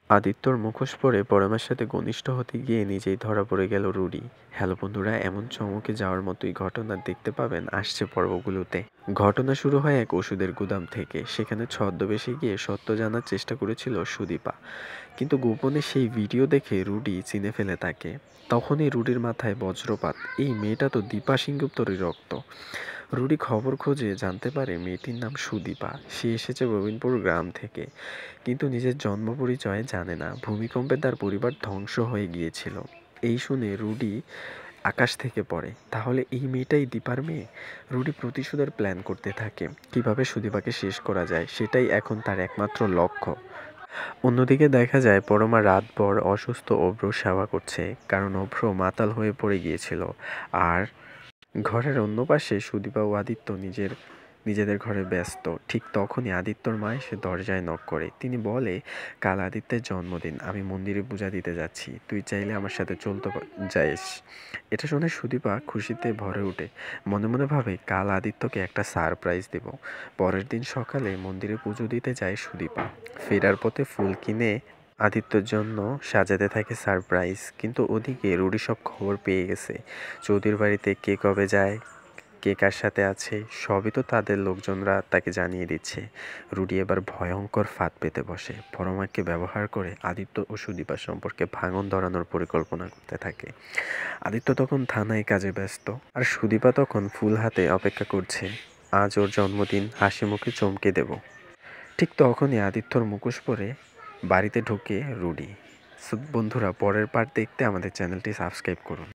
আদিত্যর মুখোশ পরে পরমের সাথে ঘনিষ্ঠ হতে গিয়ে নিজেই ধরা পড়ে গেল রুডি। হ্যালো বন্ধুরা, এমন চমকে যাওয়ার মতোই ঘটনা দেখতে পাবেন আসছে পর্বগুলোতে। ঘটনা শুরু হয় এক ওষুধের গুদাম থেকে। সেখানে ছদ্মবেশে গিয়ে সত্য জানার চেষ্টা করেছিল সুদীপা, কিন্তু গোপনে সেই ভিডিও দেখে রুডি চিনে ফেলে তাকে। তখনই রুডির মাথায় বজ্রপাত, এই মেয়েটা তো দীপা সিংগুপ্তরই রক্ত। রুডি খবর খোঁজে জানতে পারে মেয়েটির নাম সুদীপা, সে এসেছে প্রবীণপুর গ্রাম থেকে, কিন্তু নিজের জন্ম পরিচয় জানে না। ভূমিকম্পে তার পরিবার ধ্বংস হয়ে গিয়েছিল। এই শুনে রুডি আকাশ থেকে পড়ে, তাহলে এই মেয়েটাই দীপার মেয়ে। রুডি প্রতিশোধের প্ল্যান করতে থাকে, কিভাবে সুদীপাকে শেষ করা যায় সেটাই এখন তার একমাত্র লক্ষ্য। অন্যদিকে দেখা যায় পরমা রাতভর অসুস্থ অভ্র সেবা করছে, কারণ অভ্র মাতাল হয়ে পড়ে গিয়েছিল। আর ঘরের অন্য পাশে সুদীপা ও আদিত্য নিজেদের ঘরে ব্যস্ত। ঠিক তখনই আদিত্যর মা এসে দরজায় নক করে। তিনি বলে, কাল আদিত্যের জন্মদিন, আমি মন্দিরে পূজা দিতে যাচ্ছি, তুই চাইলে আমার সাথে চলতে যাইস। এটা শুনে সুদীপা খুশিতে ভরে ওঠে। মনে মনে ভাবে কাল আদিত্যকে একটা সারপ্রাইজ দেব। পরের দিন সকালে মন্দিরে পুজো দিতে যায় সুদীপা। ফেরার পথে ফুল কিনে আদিত্যর জন্য সাজাতে থাকে সারপ্রাইজ। কিন্তু ওদিকে রুডি সব খবর পেয়ে গেছে। চৌধুরীর বাড়িতে কে কবে যায়, কে কার সাথে আছে, সবই তো তাদের লোকজনরা তাকে জানিয়ে দিচ্ছে। রুডি এবার ভয়ঙ্কর ফাঁদ পেতে বসে। পরমাকে ব্যবহার করে আদিত্য ও সুদীপার সম্পর্কে ভাঙন ধরানোর পরিকল্পনা করতে থাকে। আদিত্য তখন থানায় কাজে ব্যস্ত, আর সুদীপা তখন ফুল হাতে অপেক্ষা করছে। আজ ওর জন্মদিন, হাসি মুখে চমকে দেব। ঠিক তখনই আদিত্যর মুখোশ পরে বাড়িতে ঢোকে রুডি। বন্ধুরা, পরের পার্ট দেখতে আমাদের চ্যানেলটি সাবস্ক্রাইব করুন।